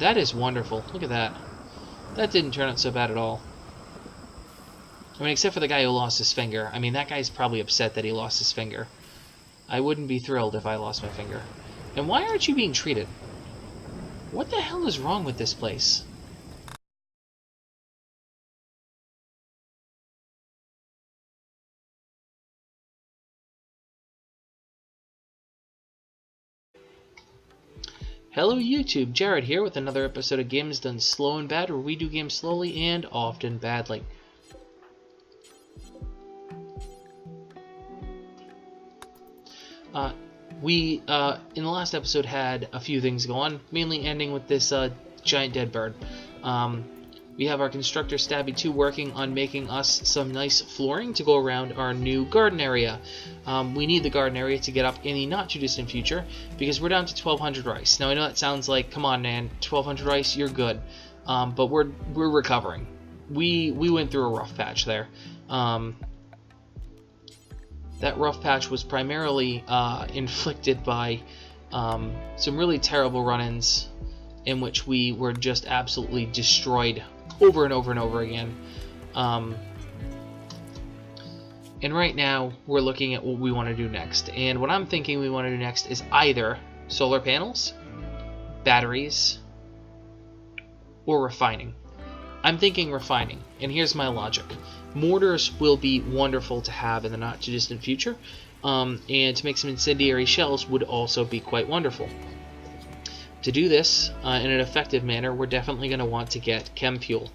That is wonderful. Look at that. That didn't turn out so bad at all. I mean, except for the guy who lost his finger. I mean, that guy's probably upset that he lost his finger. I wouldn't be thrilled if I lost my finger. And why aren't you being treated? What the hell is wrong with this place? Hello YouTube, Jared here with another episode of Games Done Slow and Bad, where we do games slowly and often badly. We in the last episode had a few things go on, mainly ending with this giant dead bird. We have our constructor Stabby 2 working on making us some nice flooring to go around our new garden area. We need the garden area to get up in the not too distant future because we're down to 1200 rice. Now I know that sounds like, come on man, 1200 rice, you're good. But we're recovering. We went through a rough patch there. That rough patch was primarily inflicted by some really terrible run-ins in which we were just absolutely destroyed over and over and over again. And right now, we're looking at what we want to do next. And what I'm thinking we want to do next is either solar panels, batteries, or refining. I'm thinking refining, and here's my logic. Mortars will be wonderful to have in the not too distant future, and to make some incendiary shells would also be quite wonderful. To do this in an effective manner, we're definitely going to want to get chem fuel.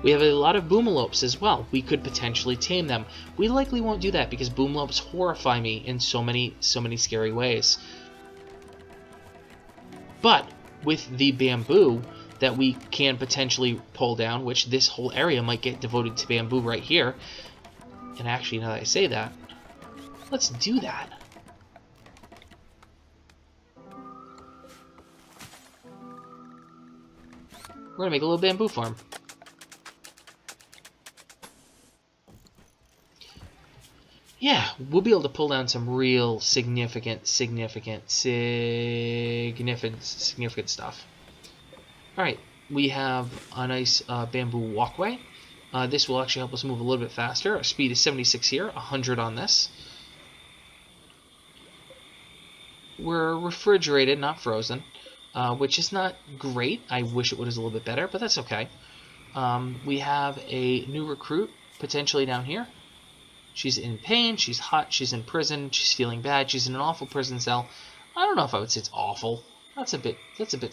We have a lot of boomalopes as well. We could potentially tame them. We likely won't do that because boomalopes horrify me in so many scary ways. But with the bamboo that we can potentially pull down, which this whole area might get devoted to bamboo right here. And actually, now that I say that, let's do that. We're gonna make a little bamboo farm. Yeah, we'll be able to pull down some real significant stuff. Alright, we have a nice bamboo walkway. This will actually help us move a little bit faster. Our speed is 76 here, 100 on this. We're refrigerated, not frozen, which is not great. I wish it was a little bit better, but that's okay. We have a new recruit, potentially down here. She's in pain, she's hot, she's in prison, she's feeling bad, she's in an awful prison cell. I don't know if I would say it's awful. That's a bit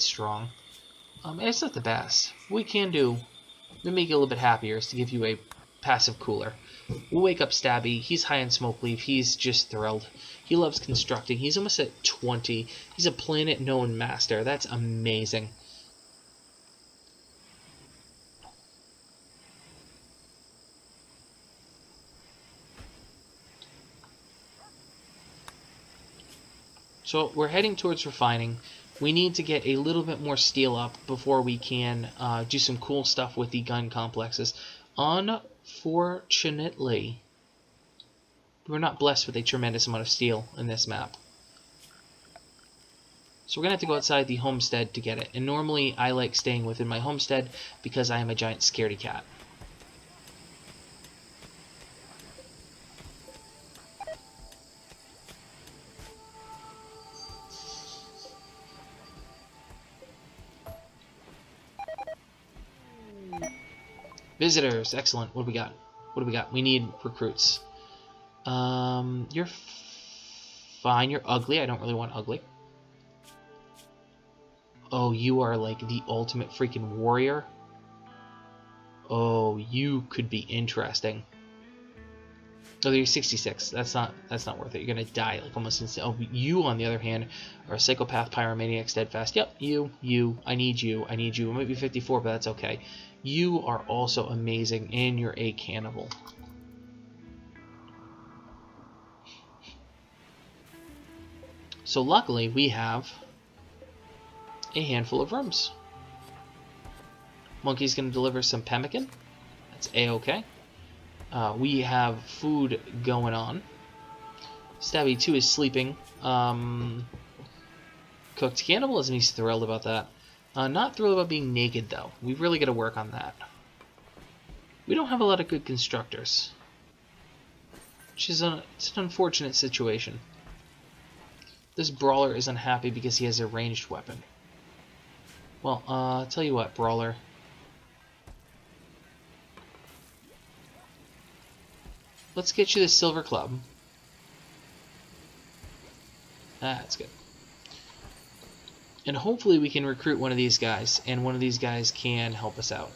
strong. It's not the best. What we can do to make you a little bit happier is to give you a passive cooler. We'll wake up Stabby. He's high on smoke leave. He's just thrilled. He loves constructing. He's almost at 20. He's a planet-known master. That's amazing. So we're heading towards refining. We need to get a little bit more steel up before we can do some cool stuff with the gun complexes. Unfortunately, we're not blessed with a tremendous amount of steel in this map. So we're going to have to go outside the homestead to get it. And normally I like staying within my homestead because I am a giant scaredy cat. Visitors, excellent. What do we got? What do we got? We need recruits. You're fine. You're ugly. I don't really want ugly. Oh, you are like the ultimate freaking warrior. Oh, you could be interesting. Oh, you're 66. That's not worth it. You're gonna die like almost instantly. Oh, you on the other hand are a psychopath, pyromaniac, steadfast. Yep, you. I need you. I need you. I might be 54, but that's okay. You are also amazing, and you're a cannibal. So luckily, we have a handful of rooms. Monkey's going to deliver some pemmican. That's A-okay. We have food going on. Stabby 2 is sleeping. Cooked cannibal, isn't he thrilled about that? Not thrilled about being naked, though. We've really got to work on that. We don't have a lot of good constructors, which is it's an unfortunate situation. This brawler is unhappy because he has a ranged weapon. Well, I'll tell you what, brawler. Let's get you the silver club. That's good. And hopefully we can recruit one of these guys, and one of these guys can help us out.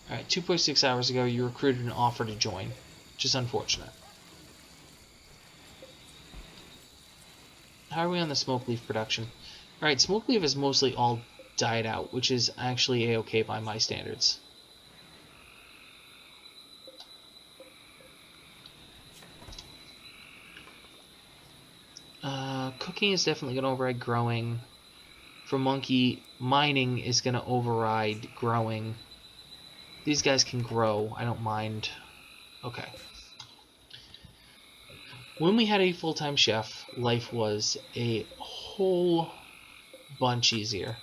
Alright, 2.6 hours ago you recruited an offer to join, which is unfortunate. How are we on the smoke leaf production? Alright, smoke leaf is mostly all died out, which is actually a-okay by my standards. Cooking is definitely going to override growing. For monkey, mining is going to override growing. These guys can grow. I don't mind. Okay. When we had a full-time chef, life was a whole bunch easier.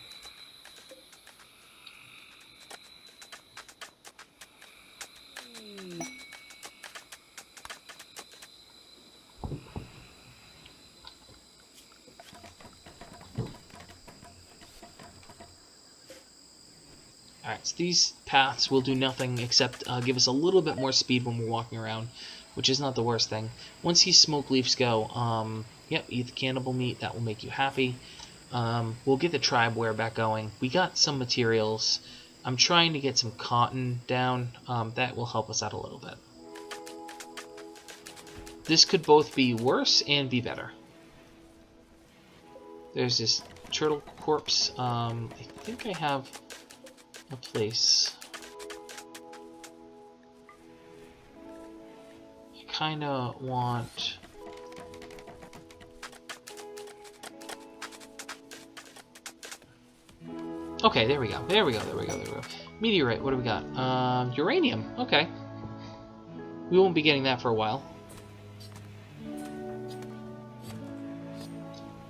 Alright, so these paths will do nothing except give us a little bit more speed when we're walking around, which is not the worst thing. Once these smoke leaves go, yep, eat the cannibal meat, that will make you happy. We'll get the tribe wear back going. We got some materials. I'm trying to get some cotton down. That will help us out a little bit. This could both be worse and be better. There's this turtle corpse. I think I have a place. I kind of want... Okay, there we go. There we go. Meteorite, what do we got? Uranium. Okay. We won't be getting that for a while.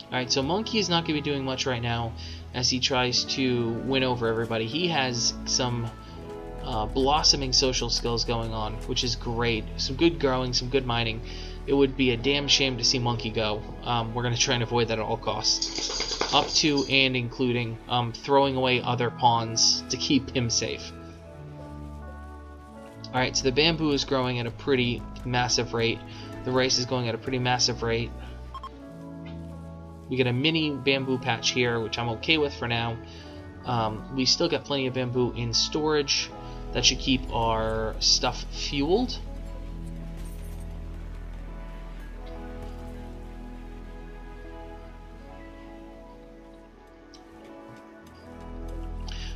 Alright, so Monkey is not going to be doing much right now as he tries to win over everybody. He has some blossoming social skills going on, which is great. Some good growing, some good mining. It would be a damn shame to see Monkey go. We're going to try and avoid that at all costs. Up to and including throwing away other pawns to keep him safe. Alright, so the bamboo is growing at a pretty massive rate. The rice is going at a pretty massive rate. We get a mini bamboo patch here, which I'm okay with for now. We still got plenty of bamboo in storage. That should keep our stuff fueled.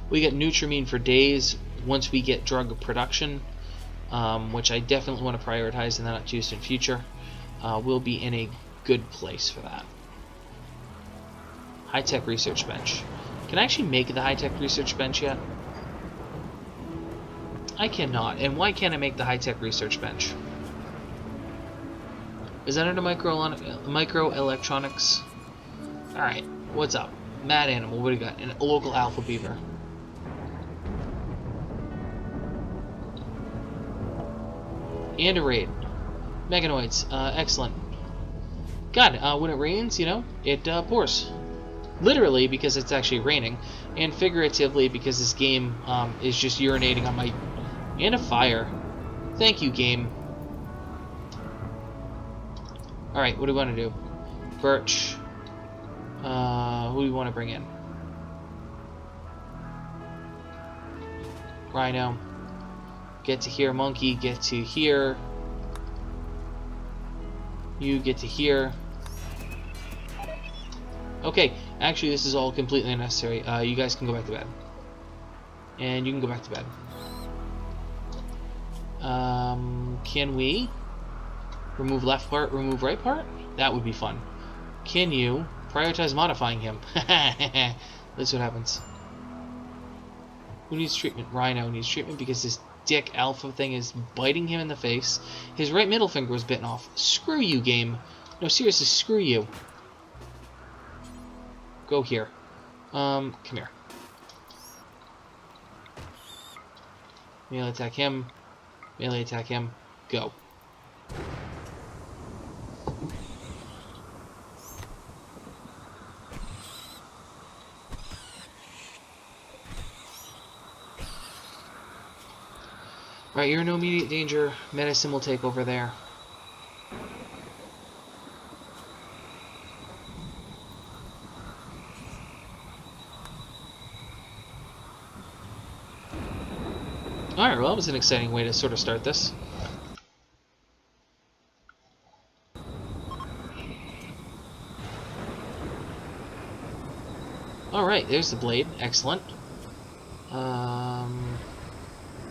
We get Nutrimine for days once we get drug production, which I definitely want to prioritize in the not too distant future. We'll be in a good place for that. High-tech research bench. Can I actually make the high-tech research bench yet? I cannot. And why can't I make the high-tech research bench? Is that under microelectronics? Alright, what's up? Mad Animal, what do you got? And a local alpha beaver. And a raid. Meganoids, excellent. God, when it rains, you know, it pours. Literally, because it's actually raining, and figuratively, because this game is just urinating on my... And a fire. Thank you, game. Alright, what do we want to do? Birch. Who do we want to bring in? Rhino. Get to here, Monkey. Get to here. You get to here. Okay, actually this is all completely unnecessary. You guys can go back to bed. And you can go back to bed. Can we remove left part, remove right part? That would be fun. Can you prioritize modifying him? That's what happens. Who needs treatment? Rhino needs treatment because his dick alpha thing is biting him in the face. His right middle finger was bitten off. Screw you, game. No, seriously, screw you. Go here. Come here. Melee attack him. Melee attack him. Go. Alright, you're in no immediate danger. Medicine will take over there. Alright, well, that was an exciting way to sort of start this. Alright, there's the blade. Excellent.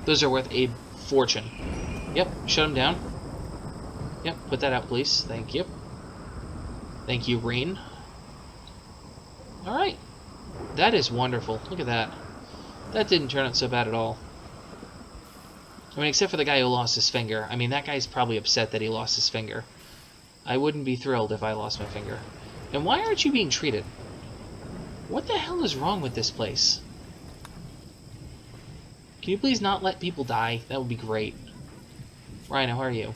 Those are worth a fortune. Yep, shut him down. Yep, put that out, please. Thank you. Thank you, Rain. Alright. That is wonderful. Look at that. That didn't turn out so bad at all. I mean, except for the guy who lost his finger. I mean, that guy's probably upset that he lost his finger. I wouldn't be thrilled if I lost my finger. And why aren't you being treated? What the hell is wrong with this place? Can you please not let people die? That would be great. Rhino, how are you?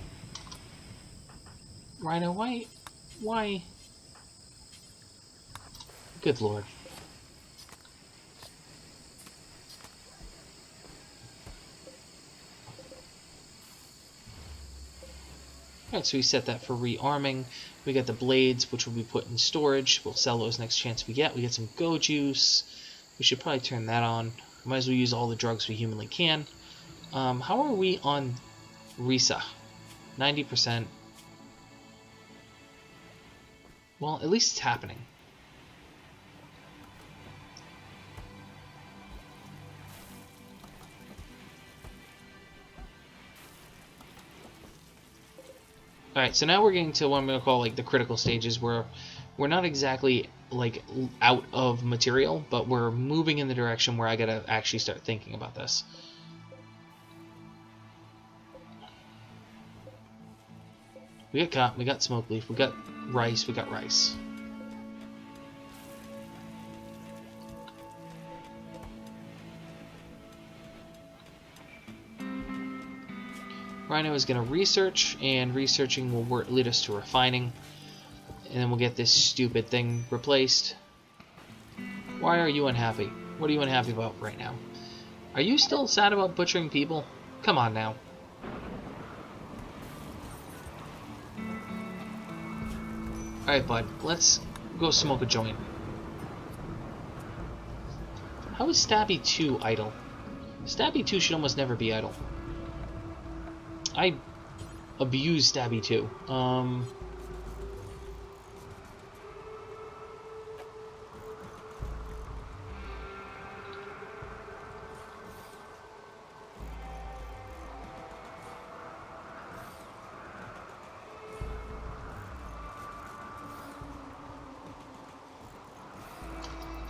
Rhino, why? Why? Good lord. Alright, so we set that for rearming. We got the blades, which will be put in storage. We'll sell those next chance we get. We get some Go Juice. We should probably turn that on. Might as well use all the drugs we humanly can. How are we on Risa? 90%. Well, at least it's happening. Alright, so now we're getting to what I'm going to call like the critical stages, where we're not exactly like out of material, but we're moving in the direction where I got to actually start thinking about this. We got cotton, we got smoke leaf, we got rice, we got rice. Rhino is going to research, and researching will lead us to refining, and then we'll get this stupid thing replaced. Why are you unhappy? What are you unhappy about right now? Are you still sad about butchering people? Come on now. Alright, bud, let's go smoke a joint. How is Stabby 2 idle? Stabby 2 should almost never be idle. I abuse Stabby 2.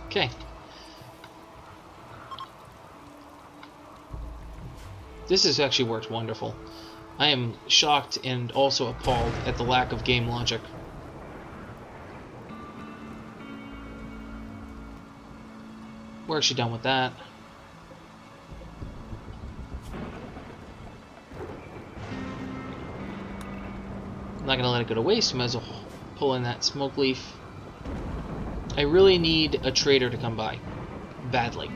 Okay. This has actually worked wonderful. I am shocked and also appalled at the lack of game logic. We're actually done with that. I'm not going to let it go to waste. Might as well pull in that smoke leaf. I really need a trader to come by. Badly.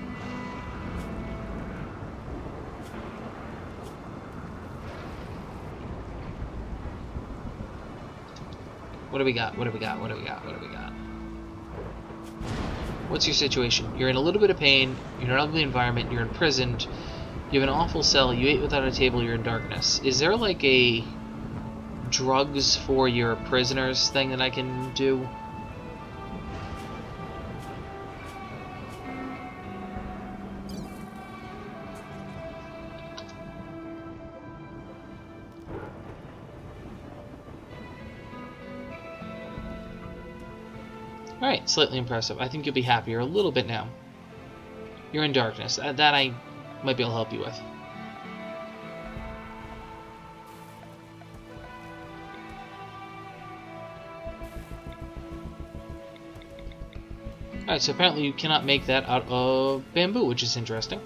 What do we got? What do we got? What do we got? What do we got? What's your situation? You're in a little bit of pain. You're in an ugly environment. You're imprisoned. You have an awful cell. You ate without a table. You're in darkness. Is there like a drugs for your prisoners thing that I can do? Alright, slightly impressive. I think you'll be happier a little bit now. You're in darkness. That I might be able to help you with. Alright, so apparently you cannot make that out of bamboo, which is interesting.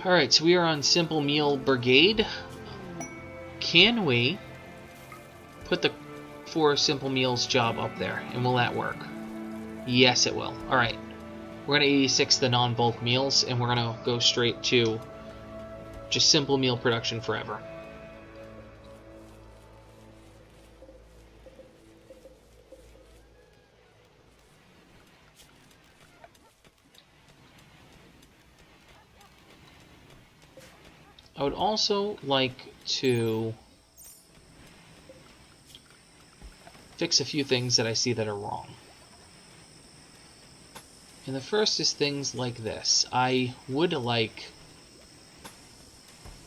Alright, so we are on Simple Meal Brigade. Can we put the 4 Simple Meals job up there, and will that work? Yes, it will. Alright, we're going to 86 the non-bulk meals, and we're going to go straight to just simple meal production forever. I would also like to fix a few things that I see that are wrong. And the first is things like this. I would like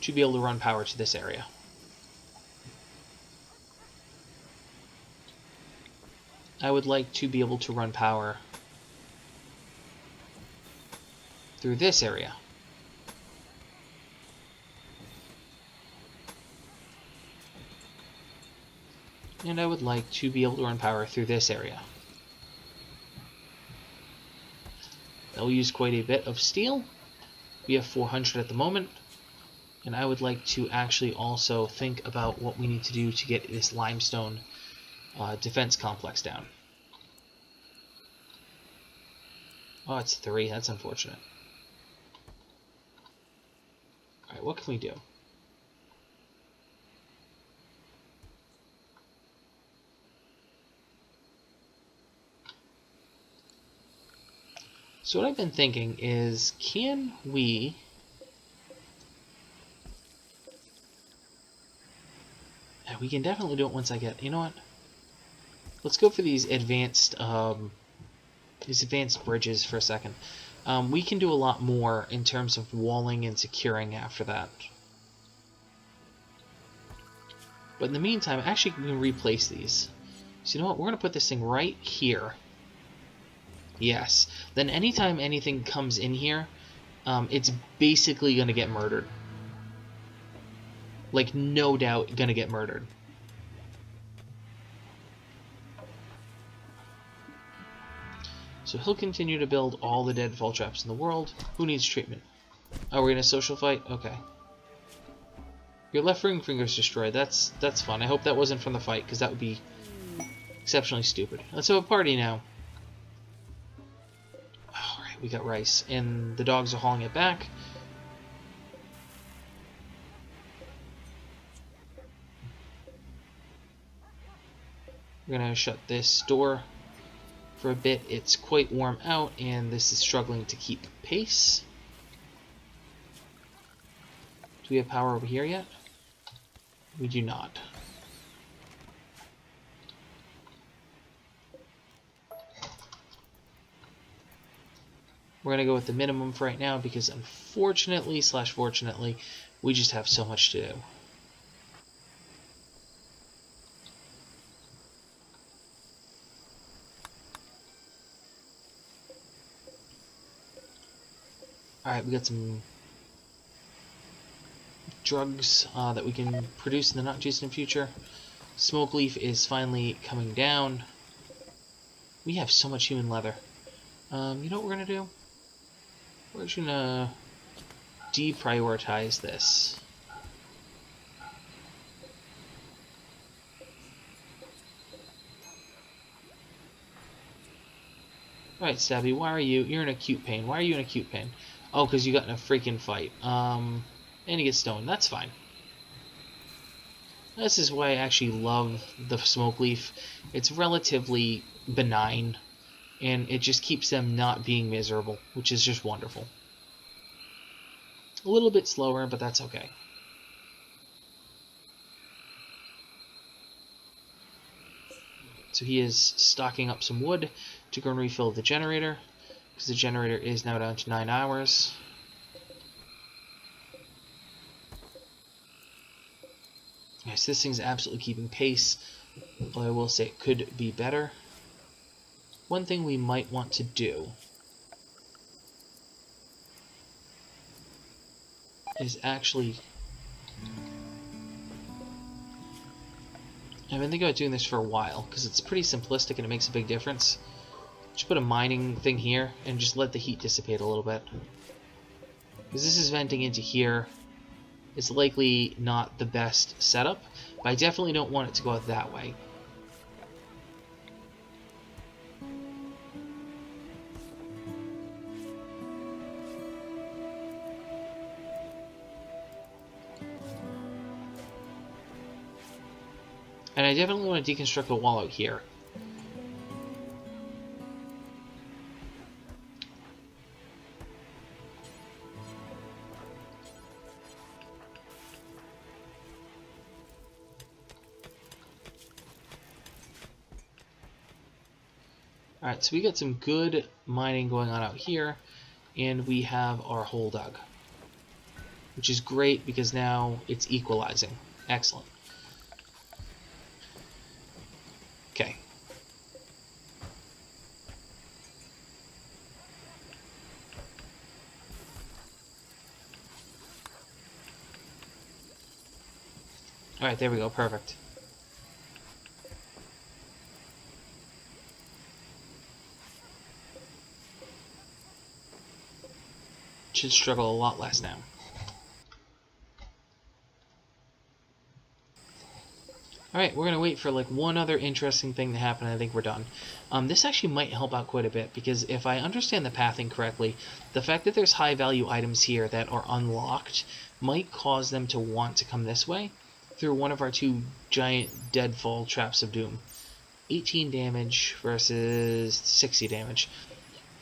to be able to run power to this area. I would like to be able to run power through this area. And I would like to be able to run power through this area. That will use quite a bit of steel. We have 400 at the moment. And I would like to actually also think about what we need to do to get this limestone defense complex down. Oh, it's 3. That's unfortunate. Alright, what can we do? So what I've been thinking is, can we... We can definitely do it once I get... You know what? Let's go for these advanced bridges for a second. We can do a lot more in terms of walling and securing after that. But in the meantime, actually we can replace these. So you know what? We're going to put this thing right here. Yes. Then anytime anything comes in here, it's basically going to get murdered. Like, no doubt going to get murdered. So he'll continue to build all the deadfall traps in the world. Who needs treatment? Oh, we're in a social fight? Okay. Your left ring finger's destroyed. That's fun. I hope that wasn't from the fight, because that would be exceptionally stupid. Let's have a party now. Alright, we got rice. And the dogs are hauling it back. We're going to shut this door for a bit. It's quite warm out, and this is struggling to keep pace. Do we have power over here yet? We do not. We're going to go with the minimum for right now because unfortunately / fortunately, we just have so much to do. Alright, we got some drugs that we can produce in the not too distant future. Smoke leaf is finally coming down. We have so much human leather. You know what we're going to do? We're just going to deprioritize this. Alright, Stabby, why are you... You're in acute pain. Why are you in acute pain? Oh, because you got in a freaking fight. And you get stoned. That's fine. This is why I actually love the smoke leaf. It's relatively benign, and it just keeps them not being miserable, which is just wonderful. A little bit slower, but that's okay. So he is stocking up some wood to go and refill the generator, because the generator is now down to 9 hours. Yes, this thing's absolutely keeping pace, although I will say it could be better. one thing we might want to do is actually... I've been thinking about doing this for a while, because it's pretty simplistic and it makes a big difference. Just put a mining thing here, and just let the heat dissipate a little bit. Because this is venting into here. It's likely not the best setup, but I definitely don't want it to go out that way. And I definitely want to deconstruct the wall out here. Alright, so we got some good mining going on out here, and we have our hole dug. Which is great because now it's equalizing. Excellent. Okay. Alright, there we go, perfect. Should struggle a lot less now. Alright, we're going to wait for like one other interesting thing to happen, and I think we're done. This actually might help out quite a bit, because if I understand the pathing correctly, the fact that there's high value items here that are unlocked might cause them to want to come this way through one of our two giant deadfall traps of doom. 18 damage versus 60 damage.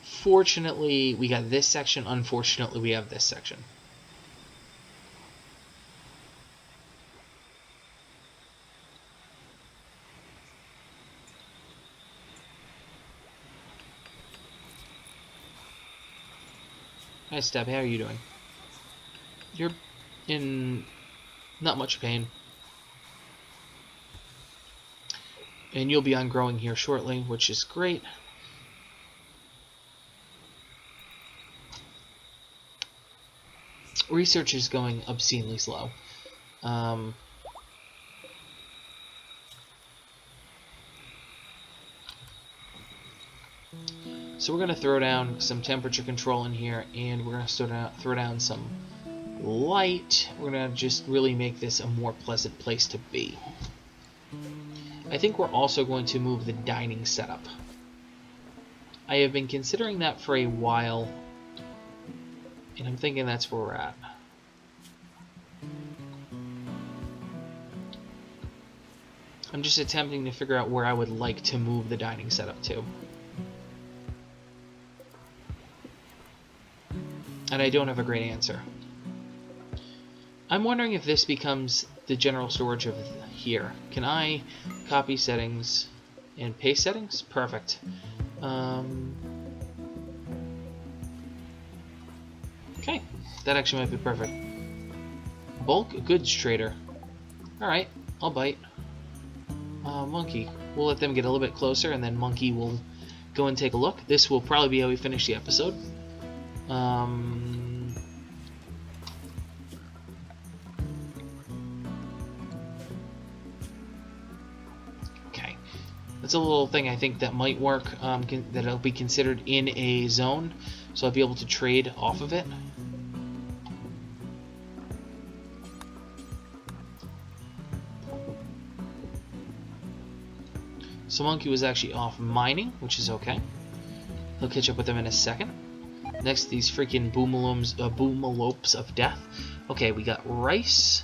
Fortunately, we got this section. Unfortunately, we have this section. Hi, Steb. How are you doing? You're in not much pain. And you'll be on growing here shortly, which is great. Research is going obscenely slow. So we're going to throw down some temperature control in here, and we're going to throw down some light. We're going to just really make this a more pleasant place to be. I think we're also going to move the dining setup. I have been considering that for a while, and I'm thinking that's where we're at. I'm just attempting to figure out where I would like to move the dining setup to. And I don't have a great answer. I'm wondering if this becomes the general storage of here. Can I copy settings and paste settings? Perfect. Okay, that actually might be perfect. Bulk goods trader. Alright, I'll bite. Monkey. We'll let them get a little bit closer, and then Monkey will go and take a look. This will probably be how we finish the episode. Okay. That's a little thing I think that might work, that it'll be considered in a zone, so I'll be able to trade off of it. So Monkey was actually off mining, which is okay. He'll catch up with them in a second. Next, these freaking boomalopes of death. Okay, we got rice.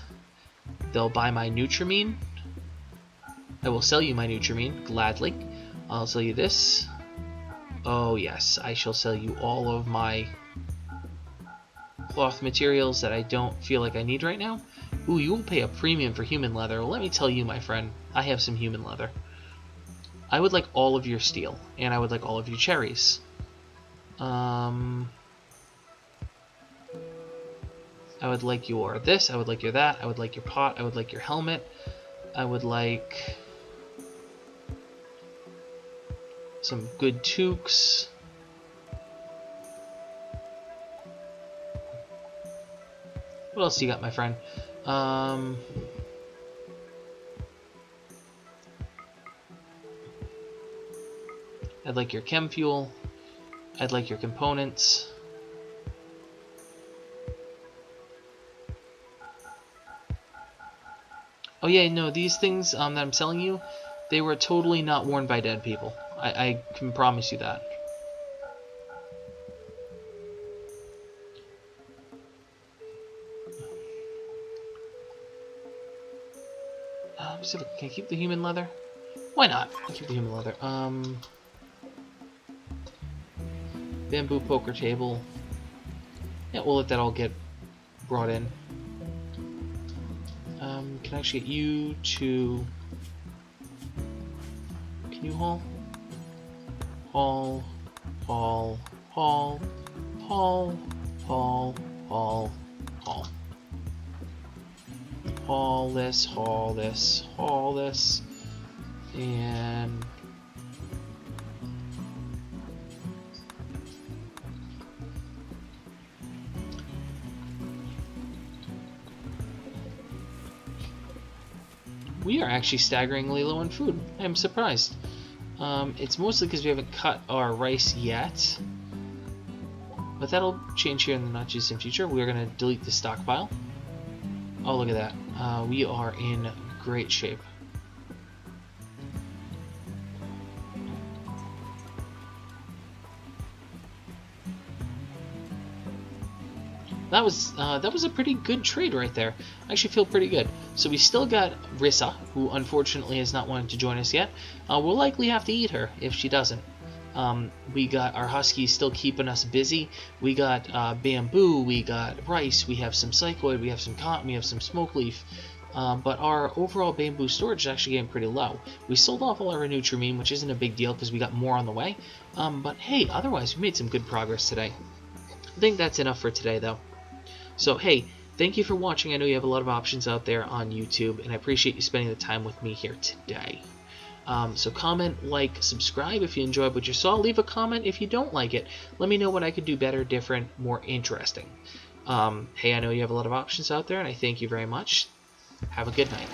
They'll buy my Nutrimine. I will sell you my Nutrimine, gladly. I'll sell you this. Oh yes, I shall sell you all of my cloth materials that I don't feel like I need right now. Ooh, you will pay a premium for human leather. Well, let me tell you, my friend, I have some human leather. I would like all of your steel, and I would like all of your cherries. I would like your this, I would like your that, I would like your pot, I would like your helmet, I would like... Some good toques. What else you got, my friend? I'd like your chem fuel. I'd like your components. Oh yeah, no, these things that I'm selling you, they were totally not worn by dead people. I can promise you that. Can I keep the human leather? Why not? I'll keep the human leather. Bamboo poker table. Yeah, we'll let that all get brought in. Can I actually get you to... Can you haul? Haul, haul, haul, haul, haul, haul, haul. Haul this, haul this, haul this, and... We are actually staggeringly low on food. I'm surprised. It's mostly because we haven't cut our rice yet. But that'll change here in the not too distant future. We're going to delete the stockpile. Oh, look at that. We are in great shape. That was a pretty good trade right there. I actually feel pretty good. So we still got Rissa, who unfortunately has not wanted to join us yet. We'll likely have to eat her if she doesn't. We got our huskies still keeping us busy. We got bamboo, we got rice, we have some cycloid, we have some cotton, we have some smoke leaf. But our overall bamboo storage is actually getting pretty low. We sold off all our nutrimine, which isn't a big deal because we got more on the way. But hey, otherwise we made some good progress today. I think that's enough for today though. So hey, thank you for watching. I know you have a lot of options out there on YouTube, and I appreciate you spending the time with me here today. So comment, like, subscribe if you enjoyed what you saw. Leave a comment if you don't like it. Let me know what I could do better, different, more interesting. Hey, I know you have a lot of options out there, and I thank you very much. Have a good night.